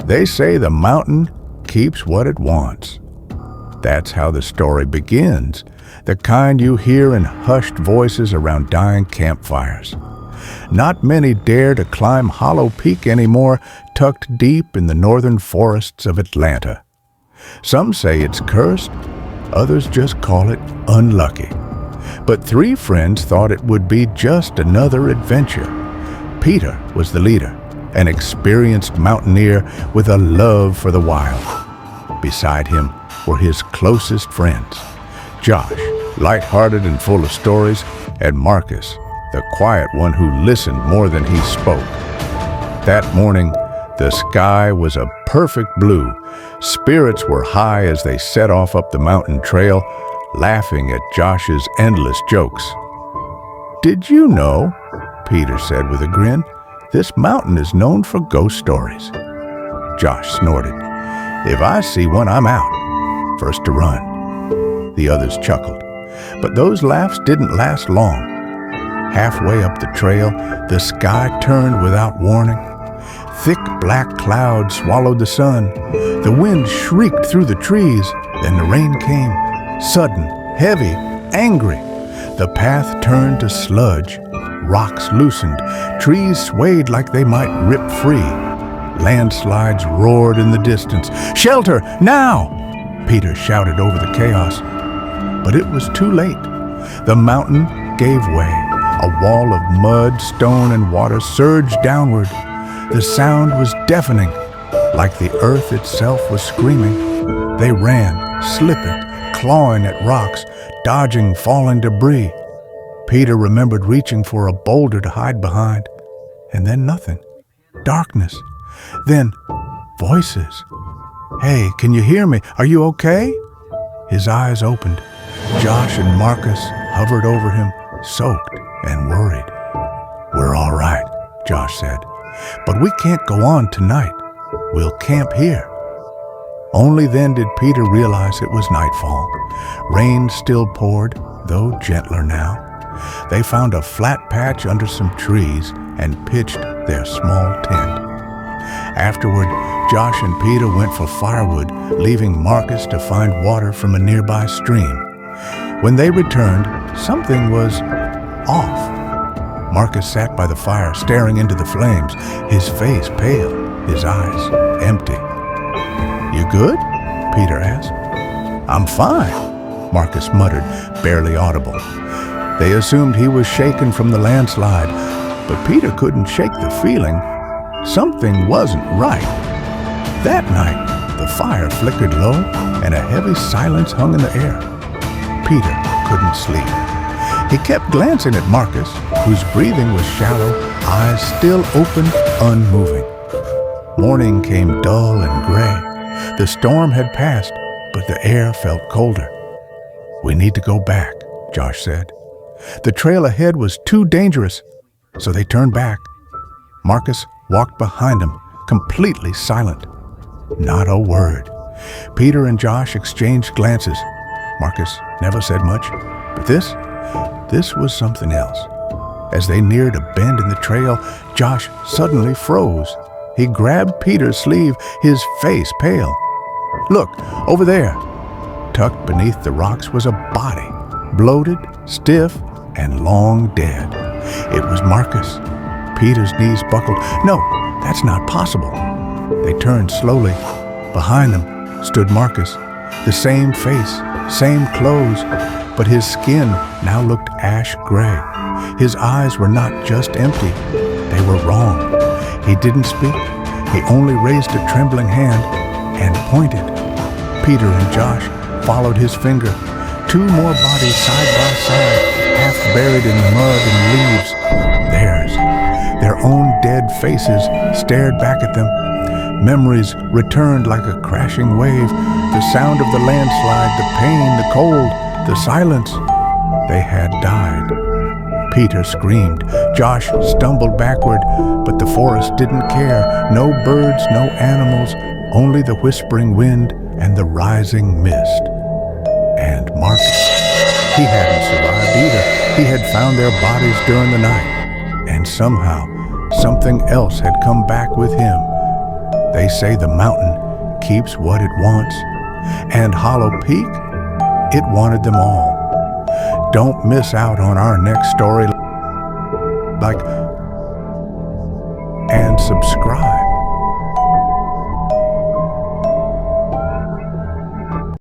They say the mountain keeps what it wants. That's how the story begins, the kind you hear in hushed voices around dying campfires. Not many dare to climb Hallow Peak anymore, tucked deep in the northern forests of Atlanta. Some say it's cursed, others just call it unlucky. But 3 friends thought it would be just another adventure. Peter was the leader, an experienced mountaineer with a love for the wild. Beside him were his closest friends, Josh, light-hearted and full of stories, and Marcus, the quiet one who listened more than he spoke. That morning, the sky was a perfect blue. Spirits were high as they set off up the mountain trail, laughing at Josh's endless jokes. "Did you know," Peter said with a grin, "this mountain is known for ghost stories?" Josh snorted. "If I see one, I'm out. First to run." The others chuckled, but those laughs didn't last long. Halfway up the trail, the sky turned without warning. Thick black clouds swallowed the sun. The wind shrieked through the trees. Then the rain came, sudden, heavy, angry. The path turned to sludge. Rocks loosened. Trees swayed like they might rip free. Landslides roared in the distance. "Shelter, now!" Peter shouted over the chaos. But it was too late. The mountain gave way. A wall of mud, stone, and water surged downward. The sound was deafening, like the earth itself was screaming. They ran, slipping, clawing at rocks, dodging falling debris. Peter remembered reaching for a boulder to hide behind, and then nothing. Darkness. Then voices. "Hey, can you hear me? Are you okay?" His eyes opened. Josh and Marcus hovered over him, soaked and worried. "We're all right," Josh said. "But we can't go on tonight. We'll camp here." Only then did Peter realize it was nightfall. Rain still poured, though gentler now. They found a flat patch under some trees and pitched their small tent. Afterward, Josh and Peter went for firewood, leaving Marcus to find water from a nearby stream. When they returned, something was off. Marcus sat by the fire, staring into the flames, his face pale, his eyes empty. "You good?" Peter asked. "I'm fine," Marcus muttered, barely audible. They assumed he was shaken from the landslide, but Peter couldn't shake the feeling. Something wasn't right. That night, the fire flickered low, and a heavy silence hung in the air. Peter couldn't sleep. He kept glancing at Marcus, whose breathing was shallow, eyes still open, unmoving. Morning came dull and gray. The storm had passed, but the air felt colder. "We need to go back," Josh said. The trail ahead was too dangerous, so they turned back. Marcus walked behind them, completely silent. Not a word. Peter and Josh exchanged glances. Marcus never said much, but this was something else. As they neared a bend in the trail, Josh suddenly froze. He grabbed Peter's sleeve, his face pale. "Look, over there!" Tucked beneath the rocks was a body, bloated, stiff, and long dead. It was Marcus. Peter's knees buckled. "No, that's not possible." They turned slowly. Behind them stood Marcus. The same face, same clothes, but his skin now looked ash gray. His eyes were not just empty, they were wrong. He didn't speak. He only raised a trembling hand and pointed. Peter and Josh followed his finger. 2 more bodies side by side, half buried in mud and leaves. Theirs. Their own dead faces stared back at them. Memories returned like a crashing wave. The sound of the landslide, the pain, the cold, the silence. They had died. Peter screamed. Josh stumbled backward, but the forest didn't care. No birds, no animals, only the whispering wind and the rising mist. And Marcus. He hadn't survived either. He had found their bodies during the night. And somehow, something else had come back with him. They say the mountain keeps what it wants, and Hollow Peak, it wanted them all. Don't miss out on our next story. Like and subscribe.